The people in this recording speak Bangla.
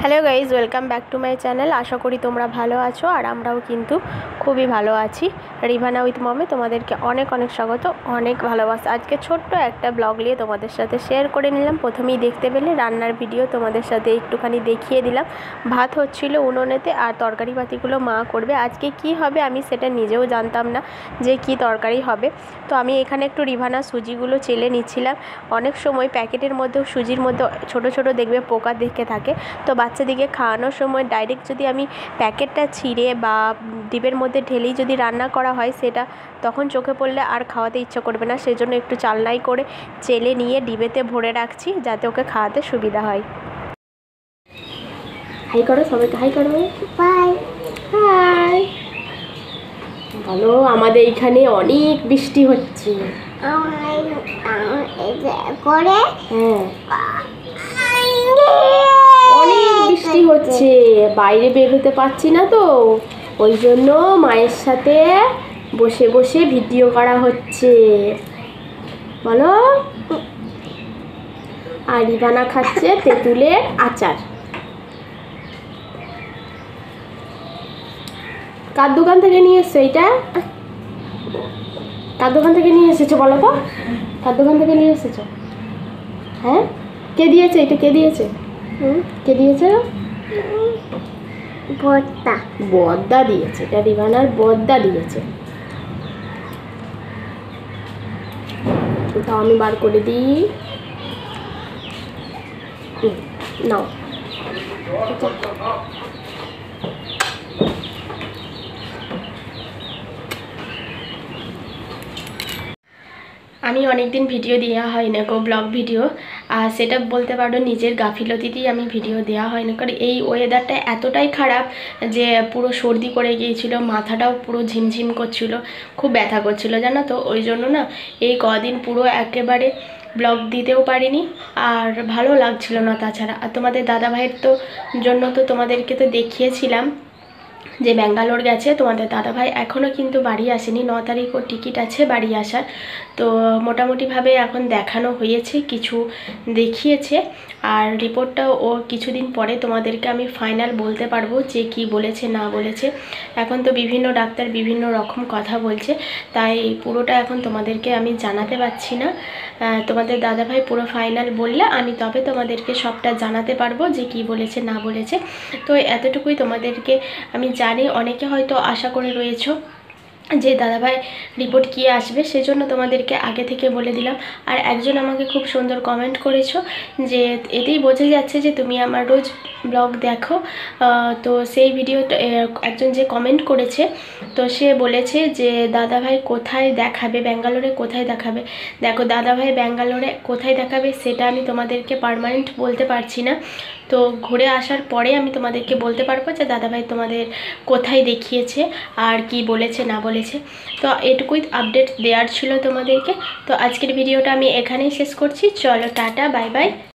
Hello guys, welcome back to my channel. আশা করি তোমরা ভালো আছো আর আমরাও কিন্তু খুবই ভালো আছি। রিভানা উইথ মমে তোমাদেরকে অনেক অনেক স্বাগত, অনেক ভালোবাসা। আজকে ছোট্ট একটা ব্লগ নিয়ে তোমাদের সাথে শেয়ার করে নিলাম। প্রথমেই দেখতে পেলে রান্নার ভিডিও তোমাদের সাথে একটুখানি দেখিয়ে দিলাম। ভাত হচ্ছিল উনুনেতে আর তরকারি পাতিগুলো মা করবে। আজকে কি হবে আমি সেটা নিজেও জানতাম না যে কি তরকারি হবে। তো আমি এখানে একটু রিভানা সুজিগুলো চেলে নিচ্ছিলাম। অনেক সময় প্যাকেটের মধ্যেও সুজির মধ্যে ছোট ছোট দেখবে পোকা দেখে থাকে। তো বাচ্চাদিকে খাওয়ানোর সময় ডাইরেক্ট যদি আমি প্যাকেটটা ছিঁড়ে বা ডিবের মধ্যে ঢেলেই যদি রান্না করা হয়, সেটা তখন চোখে পড়লে আর খাওয়াতে ইচ্ছা করবে না। সেই জন্য একটু চালনাই করে চেলে নিয়ে ডিবেতে ভরে রাখছি, যাতে ওকে খাওয়াতে সুবিধা হয়। হাই করো, সবাইকে হাই করো। বাই। হাই বলো। আমাদের এখানে অনেক বৃষ্টি হচ্ছে। অনেক বৃষ্টি হচ্ছে, বাইরে বের হতে পারছি না, তো ওই জন্য মায়ের সাথে বসে বসে ভিডিও করা হচ্ছে। বলো। আর রিভানা খাচ্ছে তেঁতুলের আচার। কার দোকান থেকে নিয়ে এসছো এটা? কার দোকান থেকে নিয়ে এসেছো বলো তো? কার দোকান থেকে নিয়ে এসেছো? হ্যাঁ, কে দিয়েছে এটা? কে দিয়েছে? কে দিয়েছে? বদ্দা। বদ্দা দিয়েছে, এটা রিভানার বদ্দা দিয়েছে। তো আমি বার করে দিই। নাও। আমি অনেক দিন ভিডিও দেওয়া হয় না গো, ব্লগ ভিডিও। আর সেটা বলতে পারো নিজের গাফিলতিতেই আমি ভিডিও দেওয়া হয় না, কারণ এই ওয়েদারটা এতটাই খারাপ যে পুরো সর্দি করে গিয়েছিল, মাথাটাও পুরো ঝিমঝিম করছিল, খুব ব্যথা করছিল জানো তো। ওই জন্য না এই কদিন পুরো একেবারে ব্লগ দিতেও পারিনি, আর ভালো লাগছিল না। তাছাড়া আর তোমাদের দাদাভাইয়ের জন্য তো তোমাদেরকে তো দেখিয়েছিলাম যে ব্যাঙ্গালোর গেছে। তোমাদের দাদাভাই এখনও কিন্তু বাড়ি আসেনি, 9 তারিখ ওর টিকিট আছে বাড়ি আসার। তো মোটামুটিভাবে এখন দেখানো হয়েছে, কিছু দেখিয়েছে, আর রিপোর্টটাও ও কিছুদিন পরে তোমাদেরকে আমি ফাইনাল বলতে পারবো যে কি বলেছে না বলেছে। এখন তো বিভিন্ন ডাক্তার বিভিন্ন রকম কথা বলছে, তাই পুরোটা এখন তোমাদেরকে আমি জানাতে পারছি না। তোমাদের দাদাভাই পুরো ফাইনাল বললে আমি তবে তোমাদেরকে সবটা জানাতে পারবো যে কি বলেছে না বলেছে। তো এতটুকুই তোমাদেরকে আমি জানি। অনেকে হয়তো আশা করে রয়েছো যে দাদাভাই রিপোর্ট কী আসবে, সেজন্য তোমাদেরকে আগে থেকে বলে দিলাম। আর একজন আমাকে খুব সুন্দর কমেন্ট করেছো যে এতেই বোঝা যাচ্ছে যে তুমি আমার রোজ ব্লগ দেখো। তো সেই ভিডিওটা একজন যে কমেন্ট করেছে, তো সে বলেছে যে দাদাভাই কোথায় দেখাবে, ব্যাঙ্গালোরে কোথায় দেখাবে। দেখো দাদাভাই ব্যাঙ্গালোরে কোথায় দেখাবে সেটা আমি তোমাদেরকে পার্মানেন্ট বলতে পারছি না। তো ঘুরে আসার পরে আমি তোমাদেরকে বলতে পারবো যে দাদাভাই তোমাদের কোথায় দেখিয়েছে আর কি বলেছে না বলেছে। তো এটুকুই আপডেট দেওয়ার ছিল তোমাদেরকে। তো আজকের ভিডিওটা আমি এখানেই শেষ করছি। চলো টাটা, বাই বাই।